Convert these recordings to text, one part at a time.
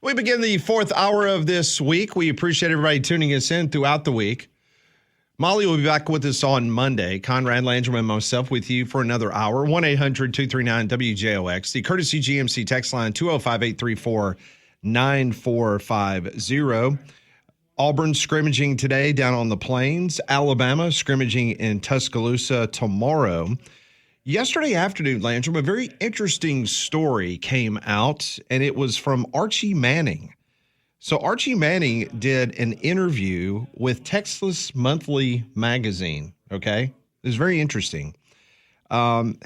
We begin the fourth hour of this week. We appreciate everybody tuning us in throughout the week. Molly will be back with us on Monday. Conrad Landrum and myself with you for another hour. 1-800-239-WJOX. The Courtesy GMC text line 205-834-9450. Auburn scrimmaging today down on the Plains. Alabama scrimmaging in Tuscaloosa tomorrow. Yesterday afternoon, Landrum, a very interesting story came out, and it was from Archie Manning. So Archie Manning did an interview with Texas Monthly Magazine, okay? It was very interesting.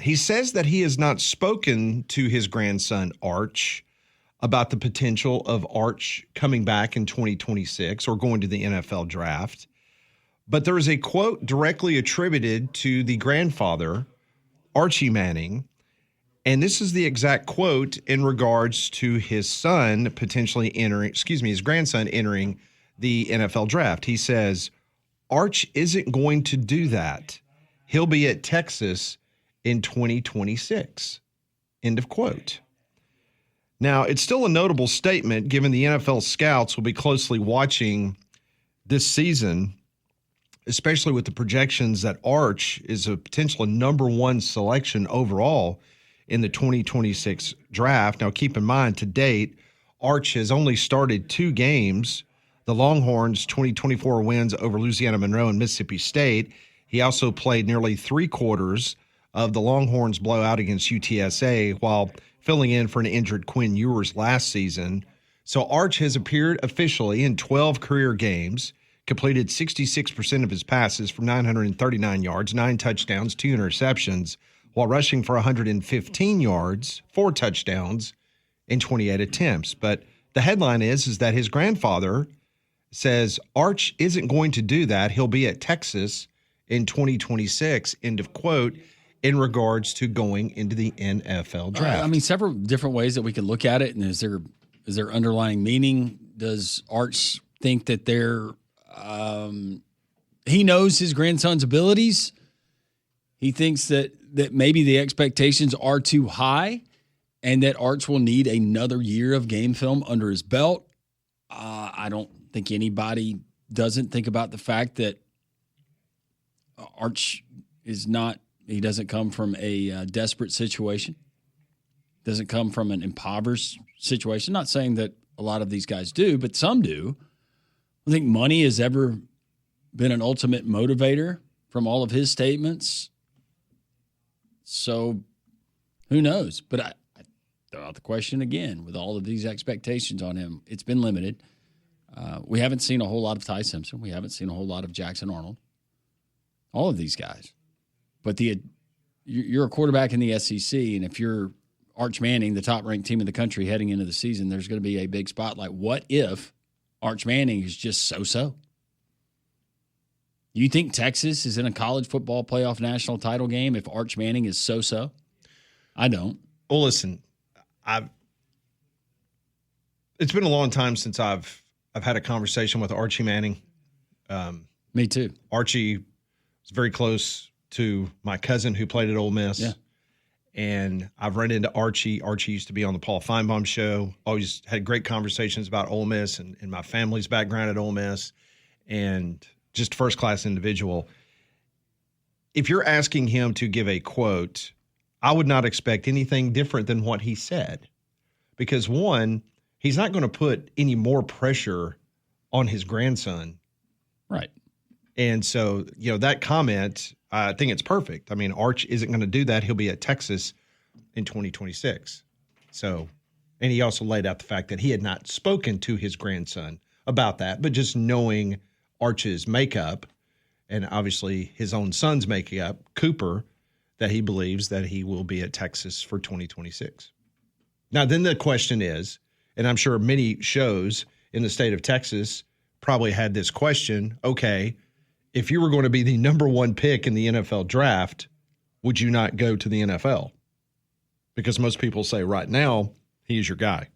He says that he has not spoken to his grandson, Arch, about the potential of Arch coming back in 2026 or going to the NFL draft. But there is a quote directly attributed to the grandfather, Archie Manning, and this is the exact quote in regards to his son potentially his grandson entering the NFL draft. He says, Arch isn't going to do that. He'll be at Texas in 2026. End of quote. Now, it's still a notable statement given the NFL scouts will be closely watching this season, especially with the projections that Arch is a potential number one selection overall in the 2026 draft. Now, keep in mind, to date, Arch has only started 2 games. The Longhorns' 2024 wins over Louisiana Monroe and Mississippi State. He also played nearly 3/4 of the Longhorns' blowout against UTSA while filling in for an injured Quinn Ewers last season. So Arch has appeared officially in 12 career games, completed 66% of his passes for 939 yards, 9 touchdowns, 2 interceptions, while rushing for 115 yards, 4 touchdowns, in 28 attempts. But the headline is that his grandfather says Arch isn't going to do that. He'll be at Texas in 2026, end of quote, in regards to going into the NFL draft. I mean, several different ways that we can look at it. And is there underlying meaning? Does Arch think that he knows his grandson's abilities? He thinks that maybe the expectations are too high and that Arch will need another year of game film under his belt. I don't think anybody doesn't think about the fact that Arch he doesn't come from a desperate situation, doesn't come from an impoverished situation. Not saying that a lot of these guys do, but some do. I think money has ever been an ultimate motivator from all of his statements. So who knows? But I throw out the question again, with all of these expectations on him, it's been limited. We haven't seen a whole lot of Ty Simpson. We haven't seen a whole lot of Jackson Arnold. All of these guys. But you're a quarterback in the SEC, and if you're Arch Manning, the top-ranked team in the country heading into the season, there's going to be a big spotlight. What if Arch Manning is just so-so? You think Texas is in a college football playoff national title game if Arch Manning is so-so? I don't. Well, listen, it's been a long time since I've had a conversation with Archie Manning. Me too. Archie was very close to my cousin who played at Ole Miss. Yeah. And I've run into Archie. Archie used to be on the Paul Feinbaum show. Always had great conversations about Ole Miss and my family's background at Ole Miss. And just first-class individual. If you're asking him to give a quote, I would not expect anything different than what he said. Because, one, he's not going to put any more pressure on his grandson. Right. And so, that comment, I think it's perfect. I mean, Arch isn't going to do that. He'll be at Texas in 2026. So, and he also laid out the fact that he had not spoken to his grandson about that, but just knowing Arch's makeup and obviously his own son's makeup, Cooper, that he believes that he will be at Texas for 2026. Now, then the question is, and I'm sure many shows in the state of Texas probably had this question, okay, if you were going to be the number one pick in the NFL draft, would you not go to the NFL? Because most people say right now, he's your guy.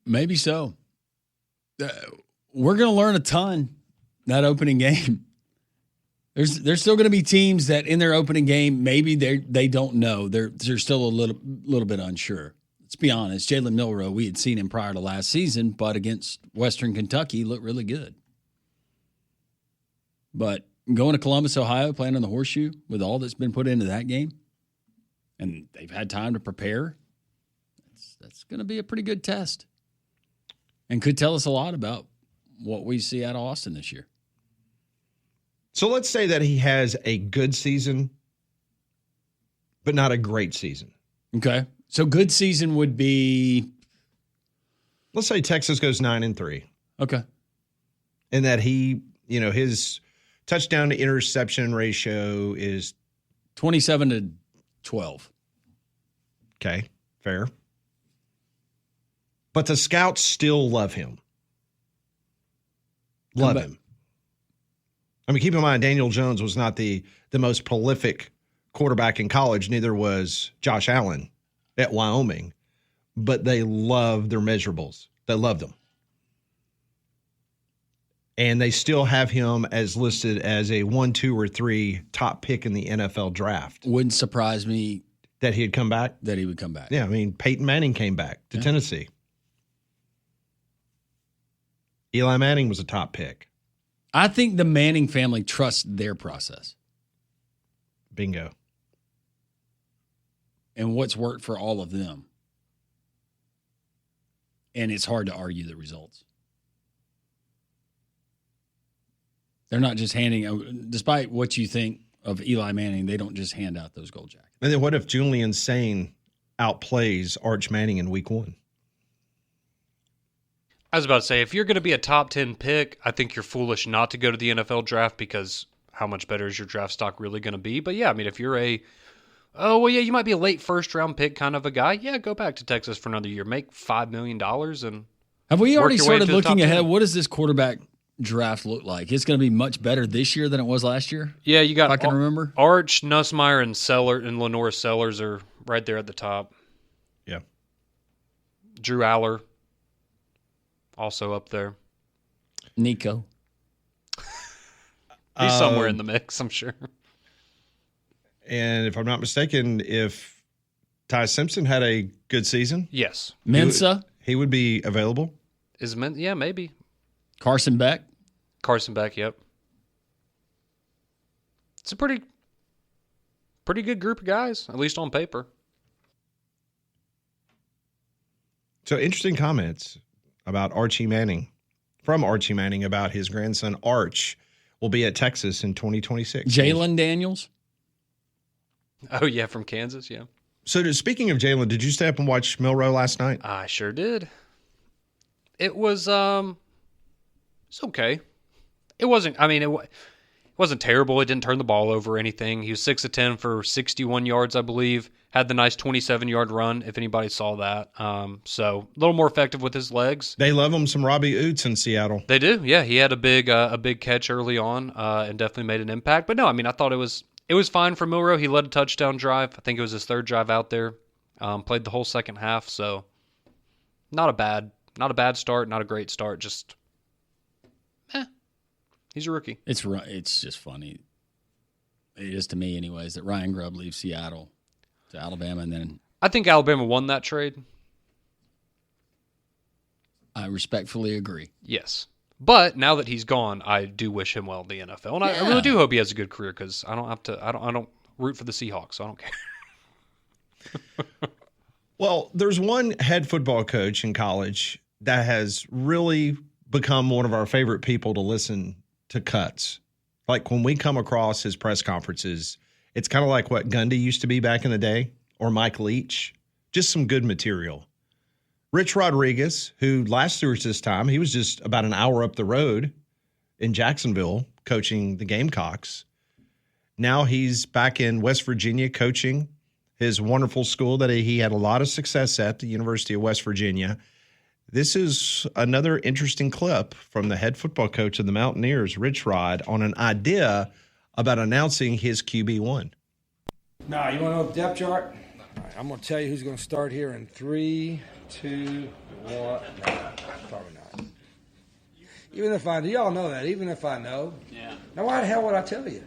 Maybe so. We're going to learn a ton that opening game. There's still going to be teams that in their opening game, maybe they don't know. They're still a little bit unsure. let's be honest, Jalen Milroe, we had seen him prior to last season, but against Western Kentucky, he looked really good. But going to Columbus, Ohio, playing on the Horseshoe with all that's been put into that game, and they've had time to prepare, that's going to be a pretty good test and could tell us a lot about what we see out of Austin this year. So let's say that he has a good season, but not a great season. Okay. So good season would be, let's say Texas goes 9-3. Okay. And that he, his touchdown to interception ratio is 27-12. Okay, fair. But the scouts still love him. Love him. I mean, keep in mind, Daniel Jones was not the most prolific quarterback in college. Neither was Josh Allen at Wyoming. But they love their measurables. They loved them. And they still have him as listed as a 1, 2, or 3 top pick in the NFL draft. Wouldn't surprise me that he had come back. That he would come back. Yeah, I mean, Peyton Manning came back to Tennessee. Eli Manning was a top pick. I think the Manning family trusts their process. Bingo. And what's worked for all of them. And it's hard to argue the results. They're not just handing, despite what you think of Eli Manning, they don't just hand out those gold jackets. And then what if Julian Sane outplays Arch Manning in week 1? I was about to say, if you're going to be a top 10 pick, I think you're foolish not to go to the NFL draft because how much better is your draft stock really going to be? But yeah, I mean, if you're you might be a late first round pick kind of a guy. Yeah, go back to Texas for another year. Make $5 million and have we already started looking ahead? 10. What does this quarterback draft look like? It's going to be much better this year than it was last year? Yeah, you got, if I can remember. Arch, Nussmeier, and Lenore Sellers are right there at the top. Yeah. Drew Aller. Also up there. Nico. He's somewhere in the mix, I'm sure. And if I'm not mistaken, if Ty Simpson had a good season, yes, Mensa, he would be available. Yeah, maybe. Carson Beck, yep. It's a pretty good group of guys, at least on paper. So interesting comments about Archie Manning, from Archie Manning, about his grandson Arch will be at Texas in 2026. Jalen Daniels. Oh, yeah, from Kansas, yeah. So speaking of Jalen, did you stay up and watch Milroe last night? I sure did. It was it's okay. It wasn't terrible. It didn't turn the ball over or anything. He was 6 of 10 for 61 yards, I believe. Had the nice 27-yard run, if anybody saw that. So a little more effective with his legs. They love him some Robbie Oots in Seattle. They do, yeah. He had a big catch early on and definitely made an impact. But no, I mean, I thought it was fine for Milroe. He led a touchdown drive. I think it was his 3rd drive out there. Played the whole second half, so not a bad start, not a great start. Just, he's a rookie. It's just funny. It is to me, anyways, that Ryan Grubb leaves Seattle to Alabama, and then I think Alabama won that trade. I respectfully agree. Yes. But now that he's gone, I do wish him well in the NFL, and I really do hope he has a good career because I don't root for the Seahawks, so I don't care. Well, there's one head football coach in college that has really become one of our favorite people to listen to cuts. Like when we come across his press conferences, it's kind of like what Gundy used to be back in the day, or Mike Leach. Just some good material. Rich Rodriguez, who last year this time, he was just about an hour up the road in Jacksonville coaching the Gamecocks. Now he's back in West Virginia coaching his wonderful school that he had a lot of success at, the University of West Virginia. This is another interesting clip from the head football coach of the Mountaineers, Rich Rod, on an idea about announcing his QB1. Now, you want to know the depth chart? All right, I'm going to tell you who's going to start here in 3, 2, 1. No, probably not. Even if I do, y'all know that. Even if I know. Yeah. Now, why the hell would I tell you?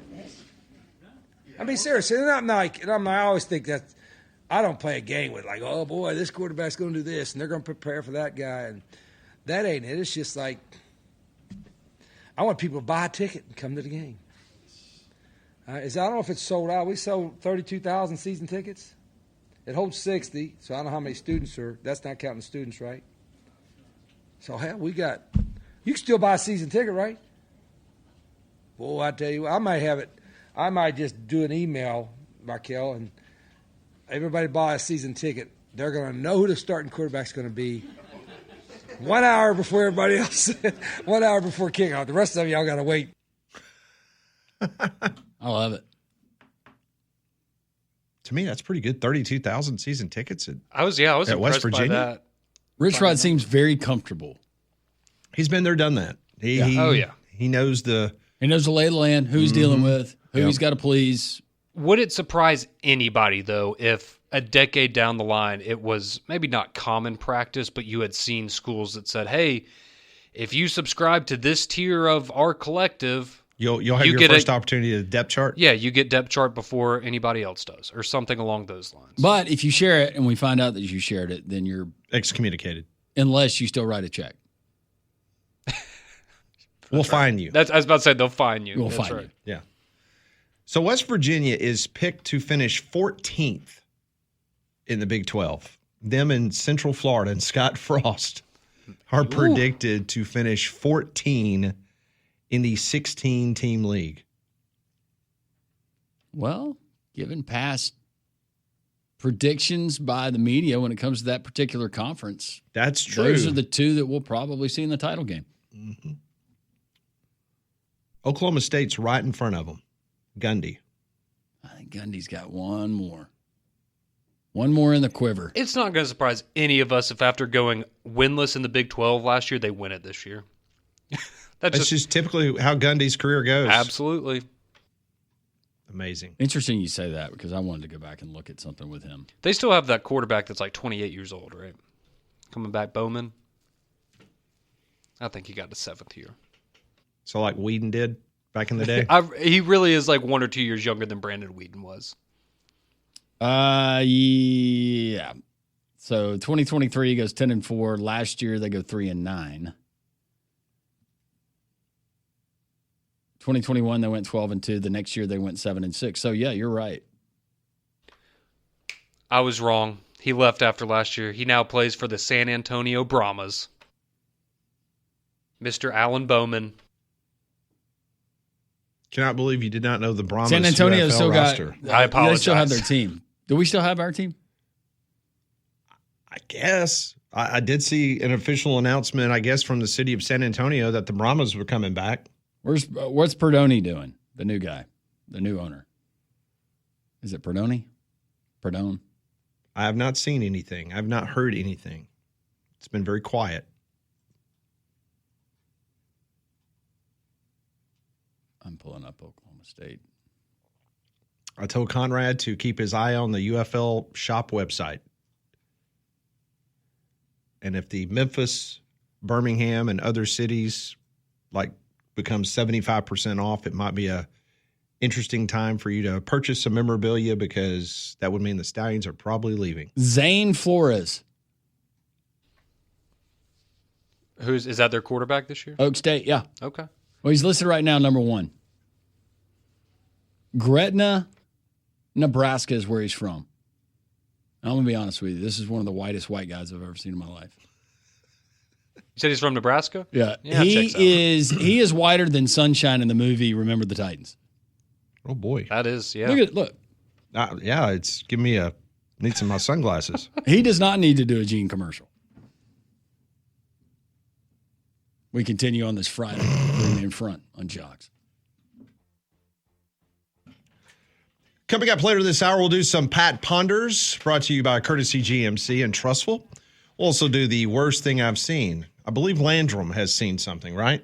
I mean, seriously, and I always think that I don't play a game with like, oh boy, this quarterback's going to do this, and they're going to prepare for that guy, and that ain't it. It's just like I want people to buy a ticket and come to the game. I don't know if it's sold out. We sold 32,000 season tickets. It holds 60, so I don't know how many students are. That's not counting the students, right? So hell, you can still buy a season ticket, right? Boy, I tell you, I might have it. I might just do an email, Markel, and everybody buy a season ticket. They're going to know who the starting quarterback's going to be 1 hour before everybody else, 1 hour before kickoff. The rest of y'all got to wait. I love it. To me, that's pretty good. 32,000 season tickets I was at impressed West Virginia. by that. Rich Rod seems very comfortable. He's been there, done that. He knows the He knows the lay of the land, who he's dealing with, who he's got to please. Would it surprise anybody, though, if a decade down the line it was maybe not common practice, but you had seen schools that said, hey, if you subscribe to this tier of our collective, you'll have your first opportunity to depth chart? Yeah, you get depth chart before anybody else does, or something along those lines. But if you share it and we find out that you shared it, then you're excommunicated. Unless you still write a check. We'll fine you. I was about to say they'll fine you. We'll That's fine right. you. Yeah. So West Virginia is picked to finish 14th in the Big 12. Them and Central Florida and Scott Frost are predicted to finish 14 in the 16-team league. Well, given past predictions by the media when it comes to that particular conference, that's true. Those are the two that we'll probably see in the title game. Mm-hmm. Oklahoma State's right in front of them. Gundy. I think Gundy's got one more. One more in the quiver. It's not going to surprise any of us if after going winless in the Big 12 last year, they win it this year. That's just typically how Gundy's career goes. Absolutely. Amazing. Interesting you say that because I wanted to go back and look at something with him. They still have that quarterback that's like 28 years old, right? Coming back, Bowman. I think he got to 7th year. So like Whedon did back in the day? He really is like 1 or 2 years younger than Brandon Whedon was. Yeah. So 2023 goes 10-4. Last year they go 3-9. 2021 they went 12-2. The next year they went 7-6. So yeah, you're right. I was wrong. He left after last year. He now plays for the San Antonio Brahmas. Mr. Alan Bowman. Cannot believe you did not know the Brahmas San Antonio UFL still roster. got. I apologize. They still have their team. Do we still have our team? I guess. I did see an official announcement, I guess, from the city of San Antonio that the Brahmas were coming back. What's Perdoni doing? The new guy, the new owner. Is it Perdoni? Perdone? I have not seen anything. I have not heard anything. It's been very quiet. I'm pulling up Oklahoma State. I told Conrad to keep his eye on the UFL shop website. And if the Memphis, Birmingham, and other cities become 75% off, it might be a interesting time for you to purchase some memorabilia because that would mean the Stallions are probably leaving. Zane Flores. Is that their quarterback this year? Oak State, yeah. Okay. Well, he's listed right now number 1. Gretna, Nebraska is where he's from. And I'm going to be honest with you. This is one of the whitest white guys I've ever seen in my life. You said he's from Nebraska? Yeah. Checks out. He is whiter than Sunshine in the movie Remember the Titans. Oh, boy. That is, yeah. Look at it. Look. Yeah, it's giving me need some of my sunglasses. He does not need to do a Gene commercial. We continue on this Friday. Bring in front on Jocks. Coming up later this hour, we'll do some Pat Ponders, brought to you by Courtesy GMC and Trustful. We'll also do the worst thing I've seen. I believe Landrum has seen something, right?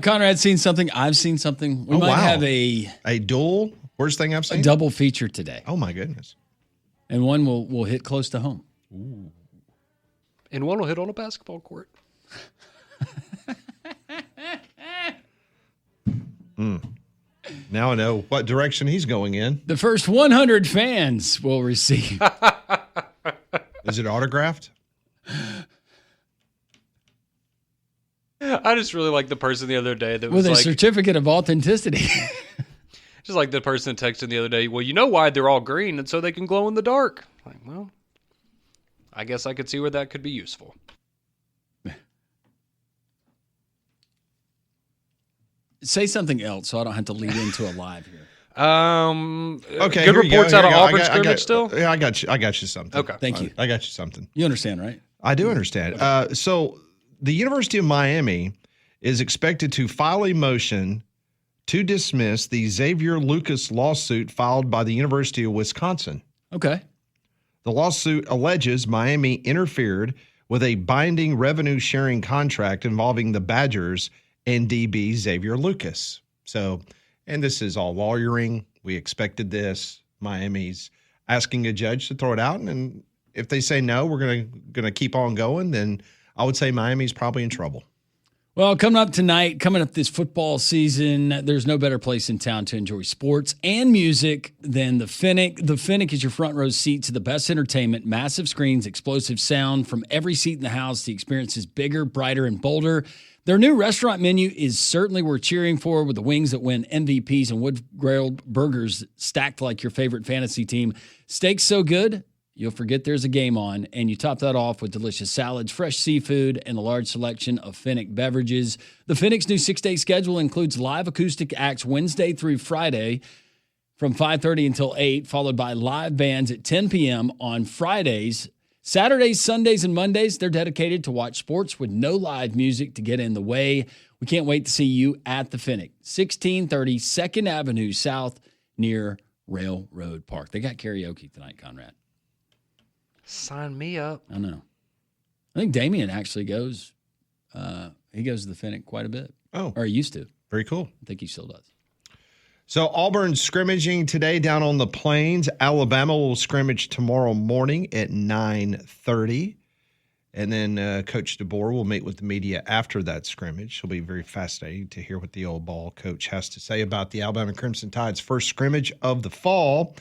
Conrad's seen something. I've seen something. We might have a dual worst thing I've seen? A double feature today. Oh, my goodness. And one will hit close to home. Ooh. And one will hit on a basketball court. Now I know what direction he's going in. The first 100 fans will receive Is it autographed? I just really like the person the other day that was With a like, certificate of authenticity. just like the person texting the other day. Well, you know why they're all green, and so they can glow in the dark. Like, well, I guess I could see where that could be useful. Say something else so I don't have to lead into a live here. Okay. Good here you go, reports here out you of go. Auburn scrimmage still? Yeah, I got you. I got you something. Okay. Thank you. I got you something. You understand, right? I do understand. So the University of Miami is expected to file a motion to dismiss the Xavier Lucas lawsuit filed by the University of Wisconsin. Okay. The lawsuit alleges Miami interfered with a binding revenue sharing contract involving the Badgers and DB Xavier Lucas. So, and this is all lawyering. We expected this. Miami's asking a judge to throw it out, and if they say no, we're gonna keep on going, then I would say Miami's probably in trouble. Well, coming up tonight, coming up this football season, there's no better place in town to enjoy sports and music than the Finnick. The Finnick is your front row seat to the best entertainment, massive screens, explosive sound from every seat in the house. The experience is bigger, brighter, and bolder. Their new restaurant menu is certainly worth cheering for, with the wings that win MVPs and wood-grilled burgers stacked like your favorite fantasy team. Steaks so good, you'll forget there's a game on, and you top that off with delicious salads, fresh seafood, and a large selection of Finnick beverages. The Finnick's new 6-day schedule includes live acoustic acts Wednesday through Friday from 5:30 until 8, followed by live bands at 10 p.m. on Fridays. Saturdays, Sundays, and Mondays, they're dedicated to watch sports with no live music to get in the way. We can't wait to see you at the Finnick, 1630 2nd Avenue South near Railroad Park. They got karaoke tonight, Conrad. Sign me up. I know. I think Damien actually goes. He goes to the Finnick quite a bit. Oh, Or he used to. very cool. I think he still does. So Auburn scrimmaging today down on the Plains. Alabama will scrimmage tomorrow morning at 9:30. And then Coach DeBoer will meet with the media after that scrimmage. It'll be very fascinating to hear what the old ball coach has to say about the Alabama Crimson Tide's first scrimmage of the fall.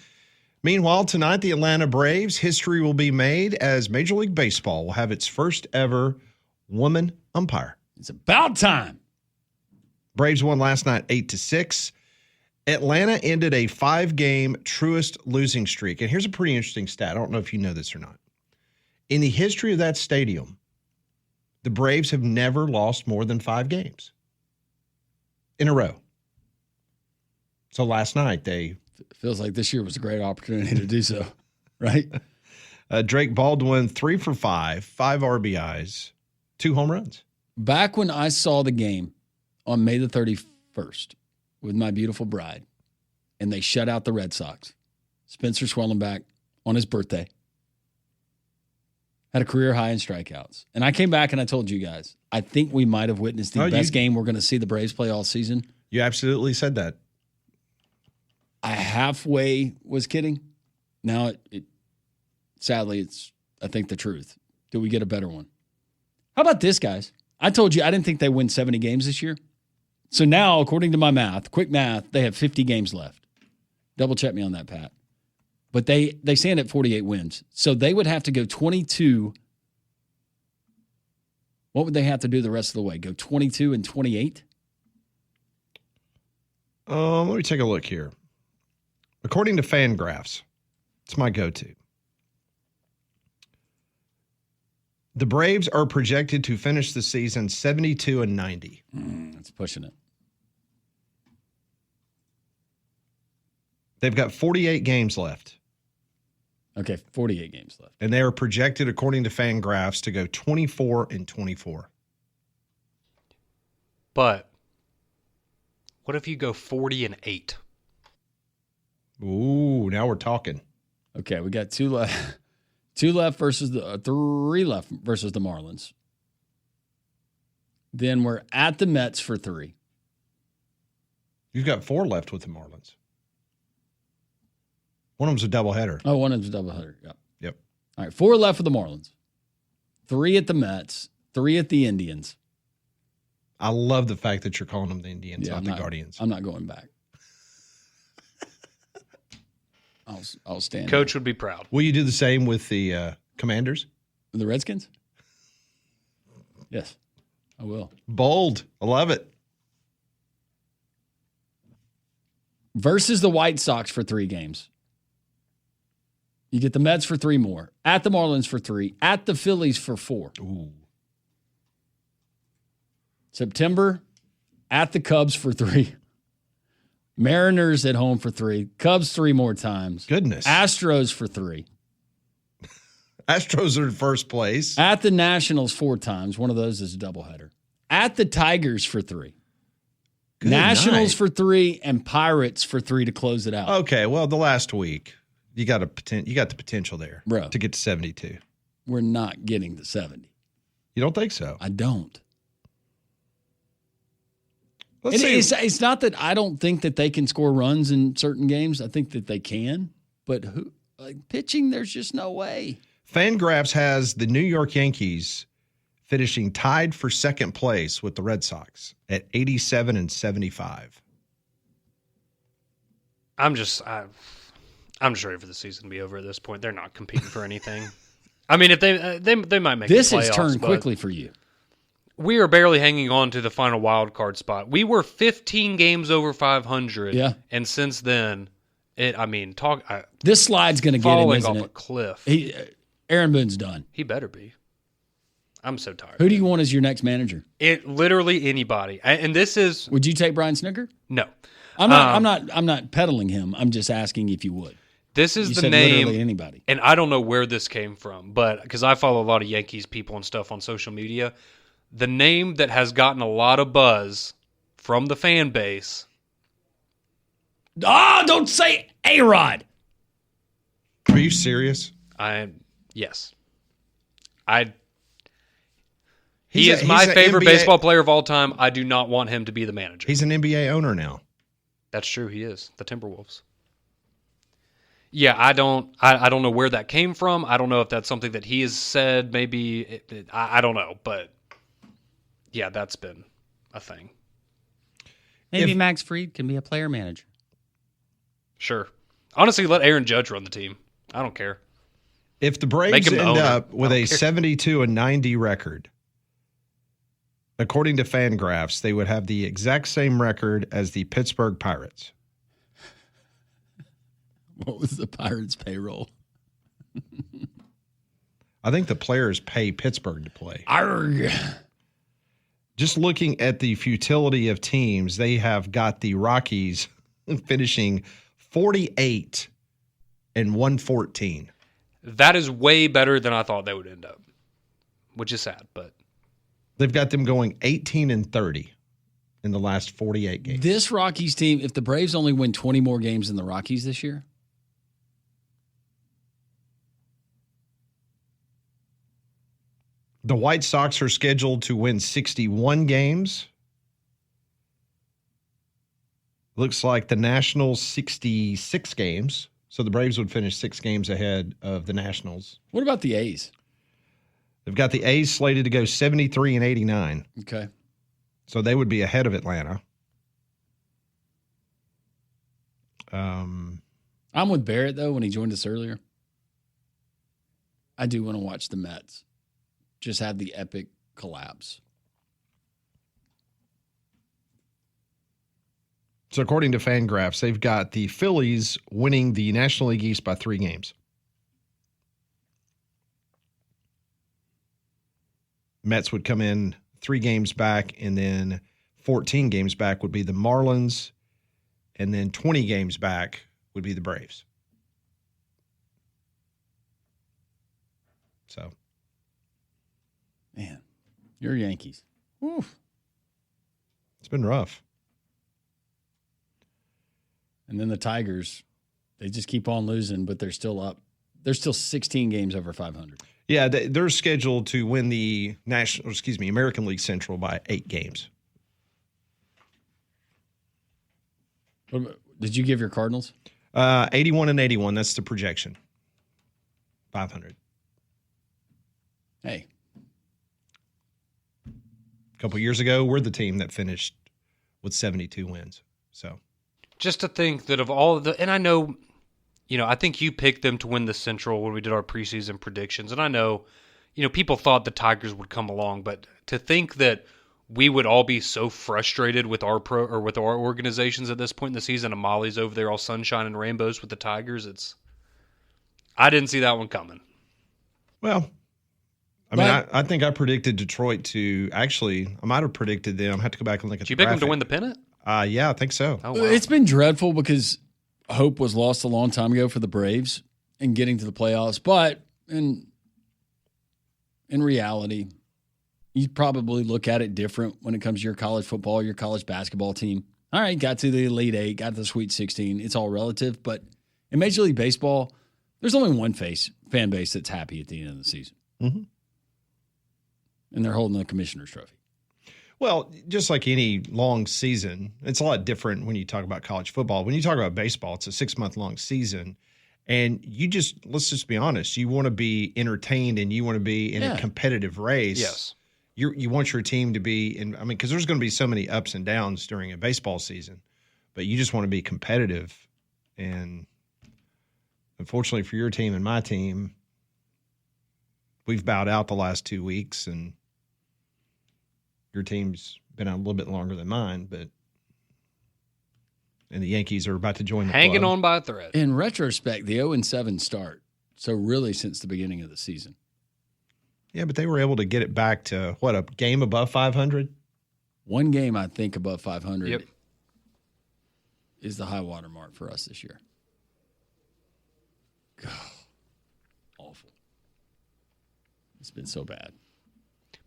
Meanwhile, tonight, the Atlanta Braves, history will be made as Major League Baseball will have its first ever woman umpire. It's about time. Braves won last night 8-6. Atlanta ended a 5-game truest losing streak. And here's a pretty interesting stat. I don't know if you know this or not. In the history of that stadium, the Braves have never lost more than 5 games in a row. So last night they... It feels like this year was a great opportunity to do so, right? Drake Baldwin, 3 for 5 RBIs, 2 home runs. Back when I saw the game on May the 31st with my beautiful bride, and they shut out the Red Sox, Spencer Swellenback on his birthday had a career high in strikeouts. And I came back and I told you guys, I think we might have witnessed the best game we're going to see the Braves play all season. You absolutely said that. I halfway was kidding. Now, sadly, it's, I think, the truth. Do we get a better one? How about this, guys? I told you I didn't think they win 70 games this year. So now, according to my math, quick math, they have 50 games left. Double check me on that, Pat. But they stand at 48 wins. So they would have to go 22. What would they have to do the rest of the way? Go 22 and 28? Let me take a look here. According to Fangraphs, it's my go-to. The Braves are projected to finish the season 72 and 90. That's pushing it. They've got 48 games left. Okay, 48 games left. And they are projected, according to Fangraphs, to go 24 and 24. But what if you go 40 and 8? Ooh, now we're talking. Okay, we got 2 left. 2 left versus 3 left versus the Marlins. Then we're at the Mets for 3. You've got 4 left with the Marlins. One of them's a doubleheader. Oh, one of them's a doubleheader. Yep. Yep. All right, 4 left for the Marlins. 3 at the Mets. 3 at the Indians. I love the fact that you're calling them the Indians, Yeah, not the Guardians. I'm not going back. I'll stand. Coach would be proud. Will you do the same with the Commanders? The Redskins? Yes, I will. Bold. I love it. Versus the White Sox for 3 games. You get the Mets for 3 more. At the Marlins for 3. At the Phillies for 4. Ooh. September, at the Cubs for 3. Mariners at home for 3. Cubs 3 more times. Goodness. Astros for 3. Astros are in first place. At the Nationals 4 times. One of those is a doubleheader. At the Tigers for 3. Good Nationals night. for 3 and Pirates for 3 to close it out. Okay, well, the last week, you got the potential there, Bro. to get to 72. We're not getting to 70. You don't think so? I don't. Let's see. It's not that I don't think that they can score runs in certain games. I think that they can, but pitching, there's just no way. Fangraphs has the New York Yankees finishing tied for second place with the Red Sox at 87 and 75. I'm just ready for the season to be over at this point. They're not competing for anything. I mean, if they might make This the has playoffs, turned but quickly for you. We are barely hanging on to the final wild card spot. We were 15 games over 500. Yeah. And since then, This slide's going to get him, falling isn't off a it? cliff. Aaron Boone's done. He better be. I'm so tired. Who do you want as your next manager? Literally anybody. And this is Would you take Brian Snicker? no. I'm not peddling him. I'm just asking if you would. This is You the said name, literally anybody. and I don't know where this came from, but because I follow a lot of Yankees people and stuff on social media, the name that has gotten a lot of buzz from the fan base. Don't say A-Rod. Are you serious? Yes. He's He a- is my he's a favorite NBA baseball player of all time. I do not want him to be the manager. He's an NBA owner now. That's true. He is the Timberwolves. Yeah, I don't know where that came from. I don't know if that's something that he has said. Maybe I don't know, but yeah, that's been a thing. Maybe Max Fried can be a player manager. Sure. Honestly, let Aaron Judge run the team. I don't care. If the Make Braves him the end owner. up with I a don't care. 72 and 90 record, according to Fangraphs, they would have the exact same record as the Pittsburgh Pirates. What was the Pirates' payroll? I think the players pay Pittsburgh to play. Arrgh. Just looking at the futility of teams, they have got the Rockies finishing 48 and 114. That is way better than I thought they would end up, which is sad, but They've got them going 18 and 30 in the last 48 games. This Rockies team, if the Braves only win 20 more games than the Rockies this year, The White Sox are scheduled to win 61 games. Looks like the Nationals 66 games. So the Braves would finish 6 games ahead of the Nationals. what about the A's? They've got the A's slated to go 73 and 89. Okay. So they would be ahead of Atlanta. I'm with Barrett, though, when he joined us earlier. I do want to watch the Mets just have the epic collapse. So according to Fangraphs, they've got the Phillies winning the National League East by 3 games. Mets would come in 3 games back, and then 14 games back would be the Marlins, and then 20 games back would be the Braves. So, Man, you're Yankees. Oof. it's been rough. And then the Tigers, they just keep on losing, but they're still up. They're still 16 games over 500. Yeah, they're scheduled to win the American League Central by 8 games. Did you give your Cardinals? 81 and 81, that's the projection. 500. Hey, A couple years ago, we're the team that finished with 72 wins. So, just to think that of all of the, and I know, I think you picked them to win the Central when we did our preseason predictions. And I know, people thought the Tigers would come along, but to think that we would all be so frustrated with our with our organizations at this point in the season, and Molly's over there all sunshine and rainbows with the Tigers, I didn't see that one coming. Well, I think I predicted Detroit to actually. I might have predicted them. I have to go back and look at. Did you pick them to win the pennant? Yeah, I think so. Oh, wow. It's been dreadful because hope was lost a long time ago for the Braves in getting to the playoffs. But in reality, you probably look at it different when it comes to your college football, your college basketball team. All right, got to the Elite Eight, got to the Sweet 16. It's all relative. But in Major League Baseball, there's only one fan base that's happy at the end of the season. Mm-hmm. And they're holding the commissioner's trophy. Well, just like any long season, it's a lot different when you talk about college football. When you talk about baseball, it's a 6-month-long season. And let's just be honest, you want to be entertained and you want to be in a competitive race. Yes. You want your team to be because there's going to be so many ups and downs during a baseball season, but you just want to be competitive. And unfortunately for your team and my team, we've bowed out the last 2 weeks, and your team's been out a little bit longer than mine, and the Yankees are about to join the Hanging club. on by a thread. In retrospect, the 0-7 start, so really since the beginning of the season. Yeah, but they were able to get it back to, a game above 500? One game, I think, above 500 Yep. is the high water mark for us this year. God, awful. It's been so bad.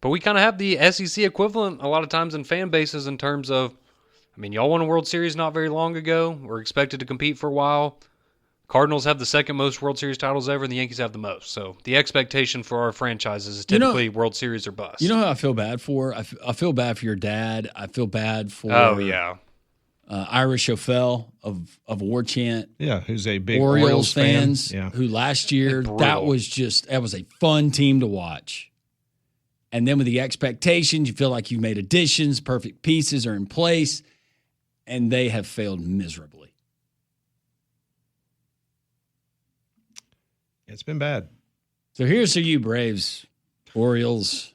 But we kind of have the SEC equivalent a lot of times in fan bases in terms of, y'all won a World Series not very long ago. We're expected to compete for a while. Cardinals have the second most World Series titles ever, and the Yankees have the most. So the expectation for our franchises is typically World Series or bust. You know who I feel bad for? I feel bad for your dad. I feel bad for Ira Schofel of War Chant. Yeah, who's a big Orioles fan. fans who last year, that was a fun team to watch. And then with the expectations, you feel like you've made additions, perfect pieces are in place, and they have failed miserably. It's been bad. So here's to you, Braves, Orioles,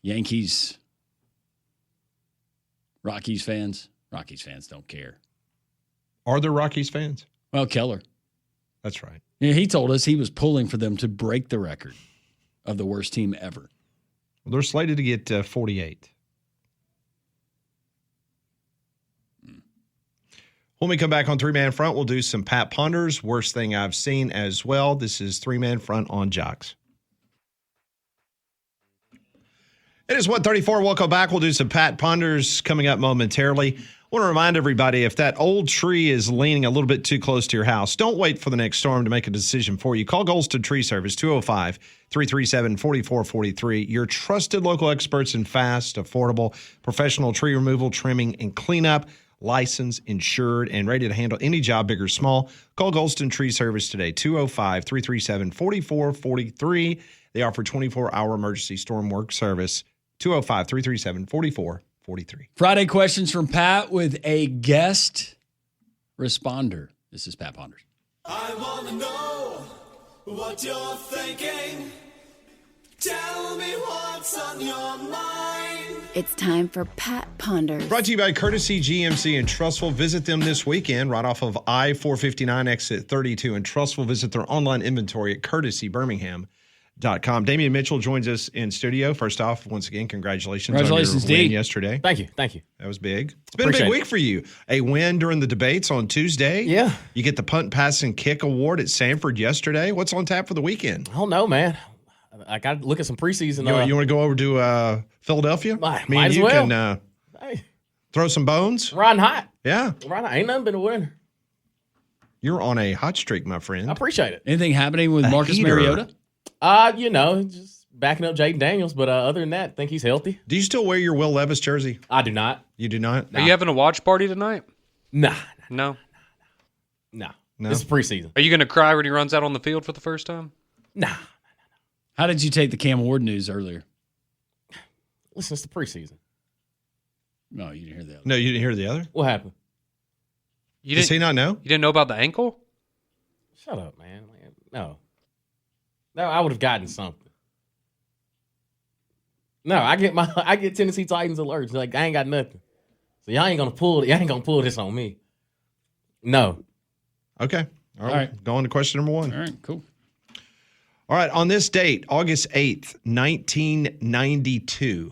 Yankees, Rockies fans. Rockies fans don't care. Are there Rockies fans? Well, Keller. That's right. Yeah, he told us he was pulling for them to break the record of the worst team ever. Well, they're slated to get 48. When we come back on Three Man Front, we'll do some Pat Ponders, worst thing I've seen as well. This is Three Man Front on Jocks. It is 1:34. Welcome back. We'll do some Pat Ponders coming up momentarily. I want to remind everybody, if that old tree is leaning a little bit too close to your house, don't wait for the next storm to make a decision for you. Call Golston Tree Service, 205-337-4443. Your trusted local experts in fast, affordable, professional tree removal, trimming, and cleanup. Licensed, insured, and ready to handle any job, big or small. Call Golston Tree Service today, 205-337-4443. They offer 24-hour emergency storm work service, 205-337-4443. Friday questions from Pat with a guest responder. This is Pat Ponders. I want to know what you're thinking. Tell me what's on your mind. It's time for Pat Ponders. Brought to you by Courtesy GMC in Trussville. Visit them this weekend right off of I-459 exit 32 in Trussville. Visit their online inventory at courtesybirmingham.com. Damian Mitchell joins us in studio. First off, once again, congratulations on your win yesterday. Thank you. That was big. It's been a big week for you. A win during the debates on Tuesday. Yeah. You get the punt, pass, and kick award at Sanford yesterday. What's on tap for the weekend? I don't know, man. I got to look at some preseason. You want to go over to Philadelphia? Might Me and as you well. can Hey, throw some bones. riding hot. Yeah. Riding hot. Ain't nothing been a winner. You're on a hot streak, my friend. I appreciate it. Anything happening with Marcus heater. Mariota? Just backing up Jaden Daniels, but other than that, I think he's healthy. Do you still wear your Will Levis jersey? I do not. You do not? Are you having a watch party tonight? Nah. No. No? This is preseason. Are you going to cry when he runs out on the field for the first time? Nah. How did you take the Cam Ward news earlier? Listen, it's the preseason. No, you didn't hear the other. No, you didn't hear the other? What happened? You Does didn't, he not know? you didn't know about the ankle? Shut up, man. Like, no, I would have gotten something. No, I get Tennessee Titans alerts. Like I ain't got nothing. So y'all ain't gonna pull this on me. No. Okay. All All right. right. Go on to question number 1. All right, cool. All right. On this date, August 8th, 1992,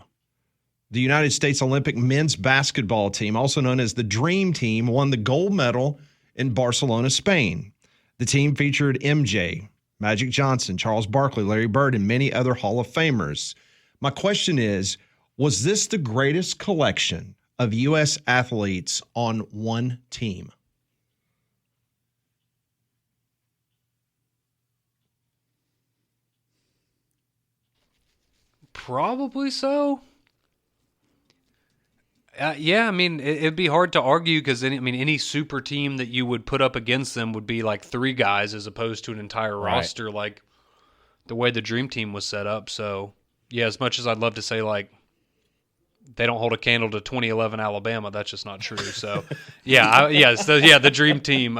the United States Olympic men's basketball team, also known as the Dream Team, won the gold medal in Barcelona, Spain. The team featured MJ, Magic Johnson, Charles Barkley, Larry Bird, and many other Hall of Famers. My question is, was this the greatest collection of U.S. athletes on one team? Probably so. Yeah, I mean, it'd be hard to argue because any super team that you would put up against them would be like 3 guys as opposed to an entire roster, like the way the Dream Team was set up. So, yeah, as much as I'd love to say like they don't hold a candle to 2011 Alabama, that's just not true. So, the Dream Team.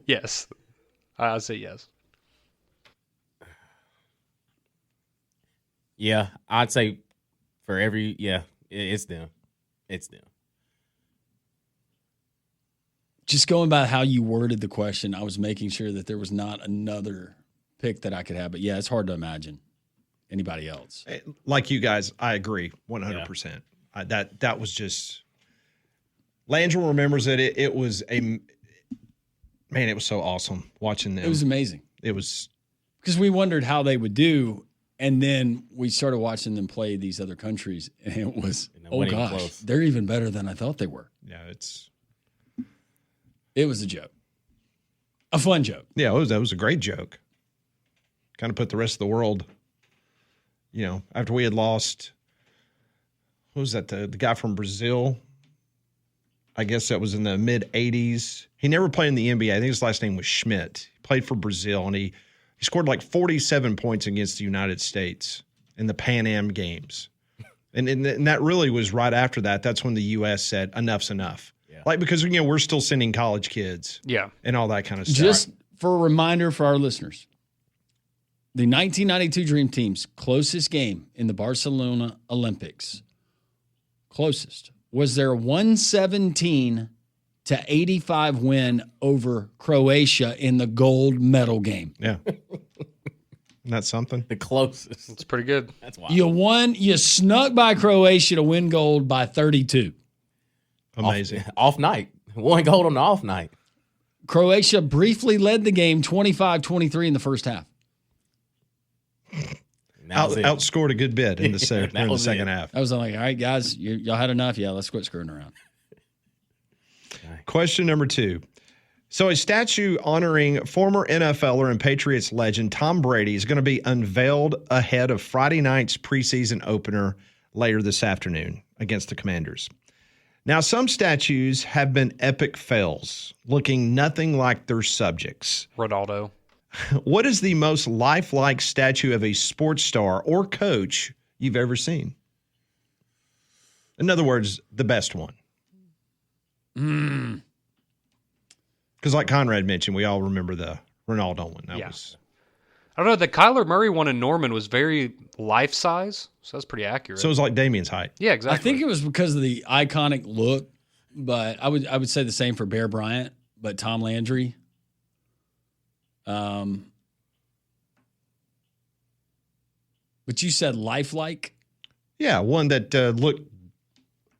Yes, I'd say yes. Yeah, I'd say for every it's them. It's them. Just going by how you worded the question, I was making sure that there was not another pick that I could have. But yeah, it's hard to imagine anybody else. Like you guys, I agree 100%. That was just Landry remembers it. It was it was so awesome watching them. It was amazing. It was because we wondered how they would do. And then we started watching them play these other countries, and it was, oh gosh, close. They're even better than I thought they were. Yeah, it was a joke, a fun joke. Yeah, that was a great joke. Kind of put the rest of the world, after we had lost. What was that? The guy from Brazil. I guess that was in the mid '80s. He never played in the NBA. I think his last name was Schmidt. He played for Brazil, and he scored like 47 points against the United States in the Pan Am Games. And that really was right after that. That's when the U.S. said, enough's enough. Yeah. Because, we're still sending college kids. Yeah. And all that kind of stuff. Just for a reminder for our listeners, the 1992 Dream Team's closest game in the Barcelona Olympics, was their 117-85 win over Croatia in the gold medal game. Yeah. That's something. The closest. It's pretty good. That's wild. You snuck by Croatia to win gold by 32. Amazing. Off night. Won gold on the off night. Croatia briefly led the game 25-23 in the first half. Outscored a good bit in the second half. I was like, all right, guys, y'all had enough. Yeah, let's quit screwing around. Question number 2. So a statue honoring former NFLer and Patriots legend Tom Brady is going to be unveiled ahead of Friday night's preseason opener later this afternoon against the Commanders. Now, some statues have been epic fails, looking nothing like their subjects. Ronaldo. What is the most lifelike statue of a sports star or coach you've ever seen? In other words, the best one. Because like Conrad mentioned, we all remember the Ronaldo one. That was. I don't know. The Kyler Murray one in Norman was very life size, so that's pretty accurate. So it was like Damien's height. Yeah, exactly. I think it was because of the iconic look, but I would say the same for Bear Bryant, but Tom Landry. But you said lifelike? Yeah, one that looked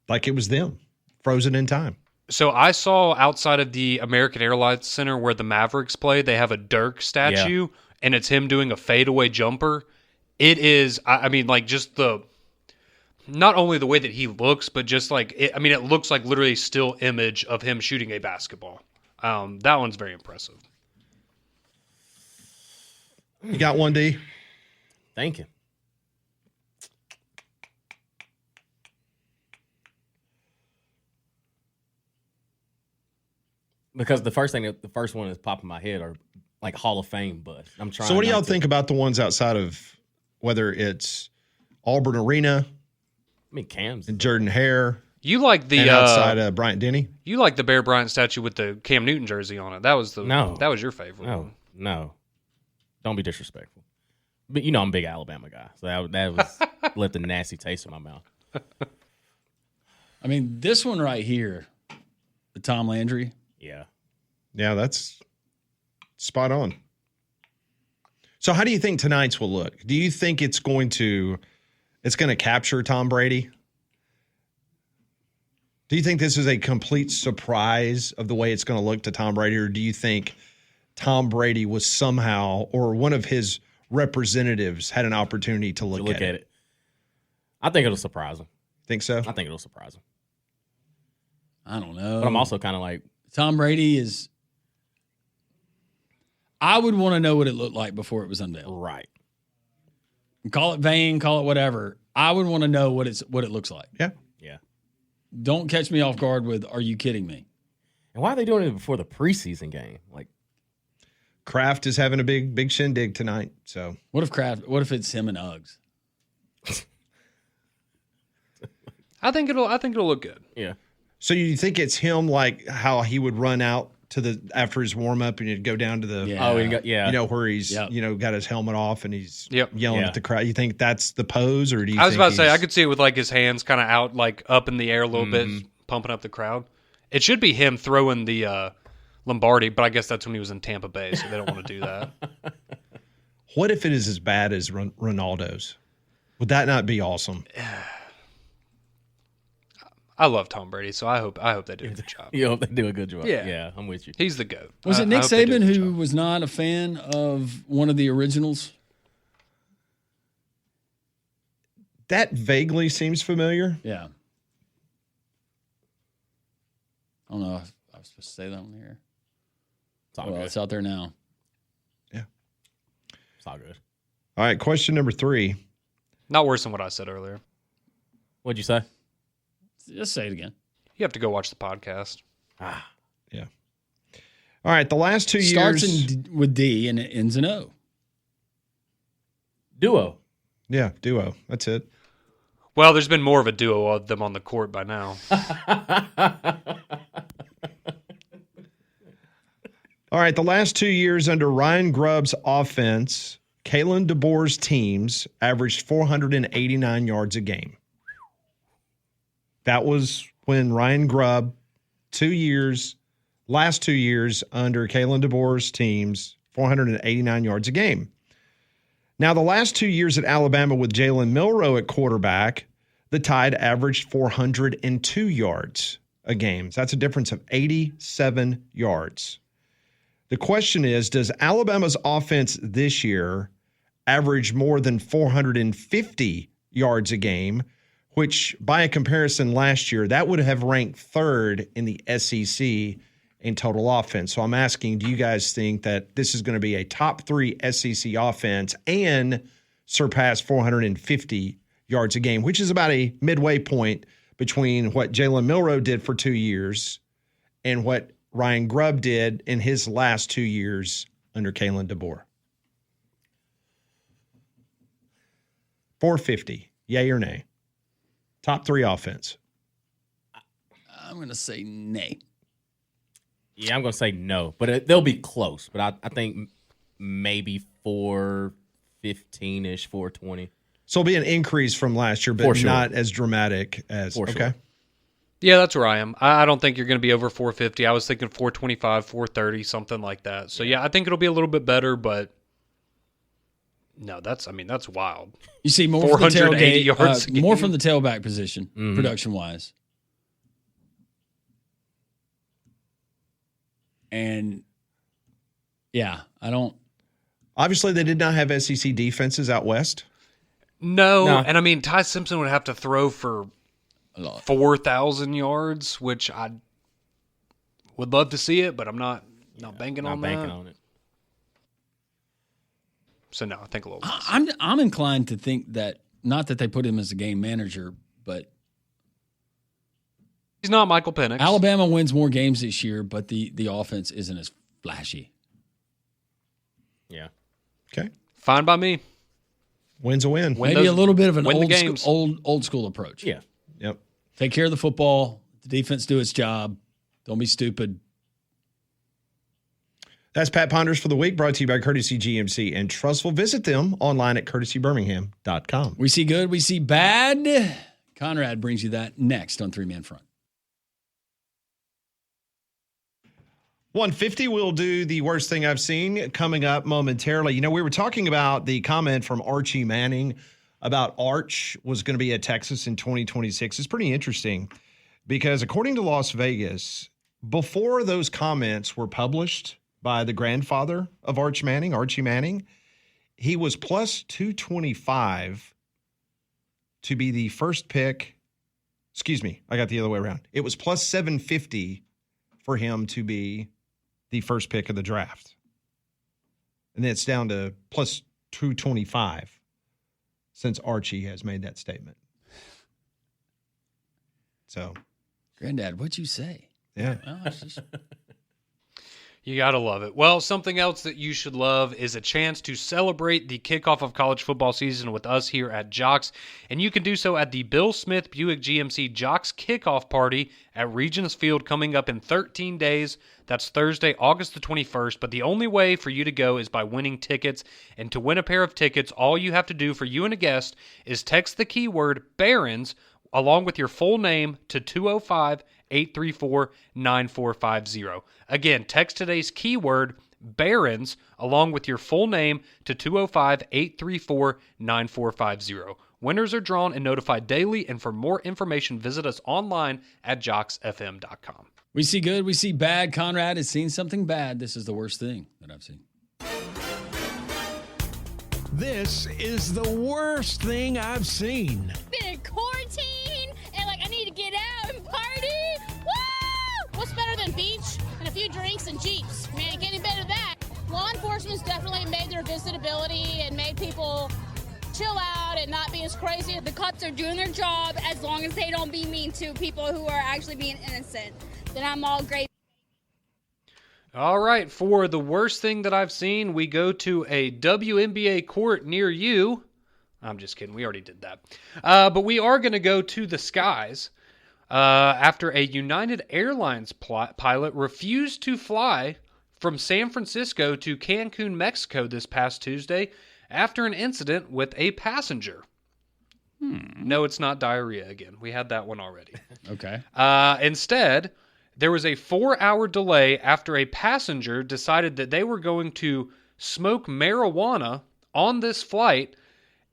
like it was them, frozen in time. So I saw outside of the American Airlines Center where the Mavericks play, they have a Dirk statue, and it's him doing a fadeaway jumper. It is, just not only the way that he looks, but just like, it looks like literally a still image of him shooting a basketball. That one's very impressive. You got one, D? Thank you. Because the first one that's popping in my head are like Hall of Fame, but I'm trying. So what do y'all think about the ones outside of whether it's Auburn Arena? Cam's and Jordan Hare. You like the outside Bryant Denny? You like the Bear Bryant statue with the Cam Newton jersey on it? That was your favorite. No, one. No. Don't be disrespectful. But I'm a big Alabama guy, so that was left a nasty taste in my mouth. I mean, this one right here, the Tom Landry. Yeah. Yeah, that's spot on. So how do you think tonight's will look? Do you think it's going to capture Tom Brady? Do you think this is a complete surprise of the way it's going to look to Tom Brady, or do you think Tom Brady was somehow, or one of his representatives had an opportunity to look at it? I think it'll surprise him. Think so? I think it'll surprise him. I don't know. But I'm also kind of like, Tom Brady is. I would want to know what it looked like before it was unveiled. right. Call it vain, call it whatever. I would want to know what it looks like. Yeah. Yeah. Don't catch me off guard with, are you kidding me? And why are they doing it before the preseason game? Like, Kraft is having a big shindig tonight. So What if it's him and Uggs? I think it'll look good. yeah. So you think it's him, like how he would run out to after his warm up and he'd go down to the Yeah. Oh, and where he's Yep. got his helmet off and he's Yep. yelling Yeah. at the crowd. You think that's the pose, or do you? I was think about to say I he's- could see it with like his hands kind of out, like up in the air a little bit, pumping up the crowd. It should be him throwing the Lombardi, but I guess that's when he was in Tampa Bay, so they don't want to do that. What if it is as bad as Ronaldo's? Would that not be awesome? I love Tom Brady, so I hope they do a good job. They do a good job. Yeah. Yeah, I'm with you. He's the GOAT. Was it I Nick hope they do a Saban good who job. was not a fan of one of the originals? That vaguely seems familiar. Yeah. I don't know if I was supposed to say that on here. It's all Well, good. it's out there now. It's all good. All right, question number 3. Not worse than what I said earlier. What'd you say? Just say it again. You have to go watch the podcast. Yeah. All right, the last 2 years. Starts with D and it ends in O. Duo. Yeah, duo. That's it. Well, there's been more of a duo of them on the court by now. All right, the last 2 years under Ryan Grubb's offense, Kalen DeBoer's teams averaged 489 yards a game. That was when Ryan Grubb, last 2 years under Kalen DeBoer's teams, 489 yards a game. Now, the last 2 years at Alabama with Jalen Milroe at quarterback, the Tide averaged 402 yards a game. So that's a difference of 87 yards. The question is, does Alabama's offense this year average more than 450 yards a game, which by a comparison last year, that would have ranked third in the SEC in total offense. So I'm asking, do you guys think that this is going to be a top 3 SEC offense and surpass 450 yards a game, which is about a midway point between what Jalen Milroe did for 2 years and what Ryan Grubb did in his last 2 years under Kalen DeBoer? 450, yay or nay? Top 3 offense. I'm going to say nay. Yeah, I'm going to say no, but they'll be close. But I think maybe 415-ish, 420. So it'll be an increase from last year, but For sure. not as dramatic as For okay. sure. Yeah, that's where I am. I don't think you're going to be over 450. I was thinking 425, 430, something like that. So, yeah, I think it'll be a little bit better, but no, that's wild. You see more from the 480 tailgate, yards a more game. from the tailback position, production-wise. And, yeah, I don't. Obviously, they did not have SEC defenses out west. No, No. and I mean, Ty Simpson would have to throw for A lot. 4,000 yards, which I would love to see it, but I'm not banking Not on banking that. on it. So, no, I think a little less. I'm inclined to think that, not that they put him as a game manager, but He's not Michael Penix. Alabama wins more games this year, but the offense isn't as flashy. Yeah. Okay. Fine by me. Win's a win. Win Maybe those- a little bit of an win the old games. old school approach. Yeah. Yep. Take care of the football. The defense do its job. Don't be stupid. That's Pat Ponders for the week, brought to you by Courtesy GMC and Trustful. Visit them online at courtesybirmingham.com. We see good, we see bad. Conrad brings you that next on 3-Man Front. 150 will do the worst thing I've seen coming up momentarily. You know, we were talking about the comment from Archie Manning about Arch was going to be at Texas in 2026. It's pretty interesting because according to Las Vegas, before those comments were published by the grandfather of Archie Manning, he was plus 225 to be the first pick. Excuse me, I got the other way around. It was plus 750 for him to be the first pick of the draft. And then it's down to plus 225 since Archie has made that statement. So, Granddad, what'd you say? Yeah. Well, it's just... You got to love it. Well, something else that you should love is a chance to celebrate the kickoff of college football season with us here at Jocks. And you can do so at the Bill Smith Buick GMC Jocks Kickoff Party at Regions Field coming up in 13 days. That's Thursday, August the 21st. But the only way for you to go is by winning tickets. And to win a pair of tickets, all you have to do for you and a guest is text the keyword Barons along with your full name to 205-834-9450. Again, text today's keyword Barons along with your full name to 205-834-9450. Winners are drawn and notified daily, and for more information, visit us online at jocksfm.com. We see good, we see bad. Conrad has seen something bad. This is the worst thing that I've seen. This is the worst thing I've seen. Been in quarantine and I need to get out and party. Woo! What's better than beach and a few drinks and Jeeps? Man, it can't get better than that. Law enforcement's definitely made their visitability and made people chill out and not be as crazy. The cops are doing their job as long as they don't be mean to people who are actually being innocent. Then I'm all great. All right, for the worst thing that I've seen, we go to a WNBA court near you. I'm just kidding. We already did that. But we are going to go to the skies after a United Airlines pilot refused to fly from San Francisco to Cancun, Mexico this past Tuesday after an incident with a passenger. No, it's not diarrhea again. We had that one already. Okay. Instead, there was a 4-hour delay after a passenger decided that they were going to smoke marijuana on this flight,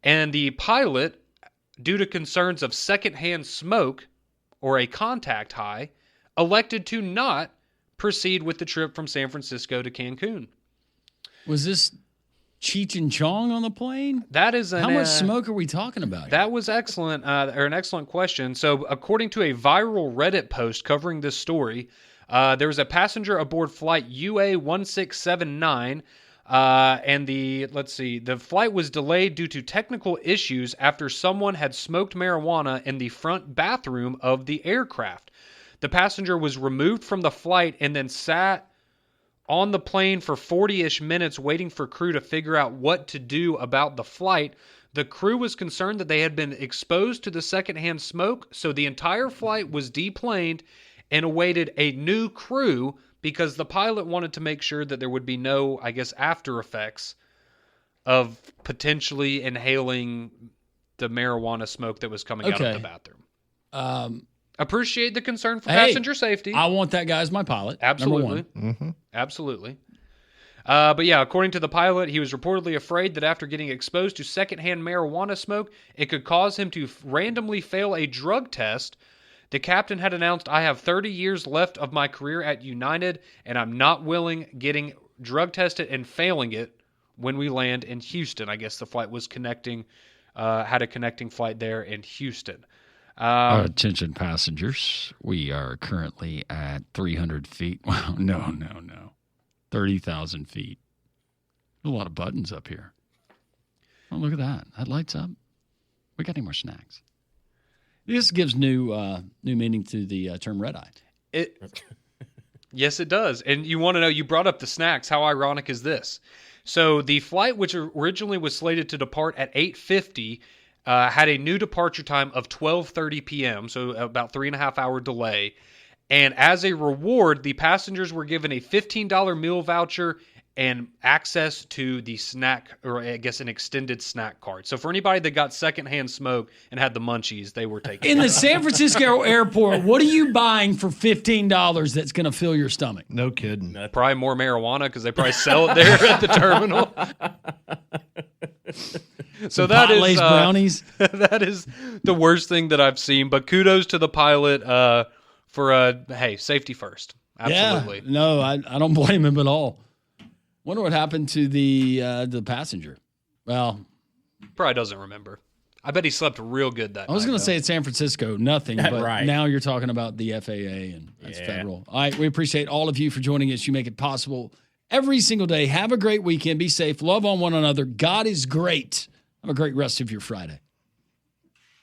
and the pilot, due to concerns of secondhand smoke or a contact high, elected to not proceed with the trip from San Francisco to Cancun. Was this Cheech and Chong on the plane? That is How much smoke are we talking about here? That was excellent, or an excellent question. So, according to a viral Reddit post covering this story, there was a passenger aboard flight UA 1679, and the flight was delayed due to technical issues after someone had smoked marijuana in the front bathroom of the aircraft. The passenger was removed from the flight and then sat on the plane for 40-ish minutes waiting for crew to figure out what to do about the flight. The crew was concerned that they had been exposed to the secondhand smoke, so the entire flight was deplaned and awaited a new crew because the pilot wanted to make sure that there would be no, after effects of potentially inhaling the marijuana smoke that was coming out of the bathroom. Appreciate the concern for passenger safety. I want that guy as my pilot. Absolutely. Mm-hmm. Absolutely. But yeah, according to the pilot, he was reportedly afraid that after getting exposed to secondhand marijuana smoke, it could cause him to randomly fail a drug test. The captain had announced, "I have 30 years left of my career at United, and I'm not willing getting drug tested and failing it when we land in Houston." I guess the flight was connecting, had a connecting flight there in Houston. Attention passengers, we are currently at 300 feet. Well, no. 30,000 feet. There's a lot of buttons up here. Oh, look at that. That lights up. We got any more snacks? This gives new meaning to the term red eye. Yes, it does. And you want to know, you brought up the snacks. How ironic is this? So the flight, which originally was slated to depart at 8:50, had a new departure time of 12:30 p.m., so about 3.5 hour delay. And as a reward, the passengers were given a $15 meal voucher and access to the snack, or I guess an extended snack card. So for anybody that got secondhand smoke and had the munchies, they were taken. In the San Francisco airport, what are you buying for $15 that's going to fill your stomach? No kidding. Probably more marijuana because they probably sell it there at the terminal. So that is Pot-Lay's brownies. That is the worst thing that I've seen. But kudos to the pilot for hey, safety first. Absolutely. Yeah, no, I don't blame him at all. Wonder what happened to the passenger. Well, probably doesn't remember. I bet he slept real good that night. I was going to say it's San Francisco, nothing, but Right. now you're talking about the FAA, and that's federal. All right, we appreciate all of you for joining us. You make it possible every single day. Have a great weekend. Be safe. Love on one another. God is great. Have a great rest of your Friday.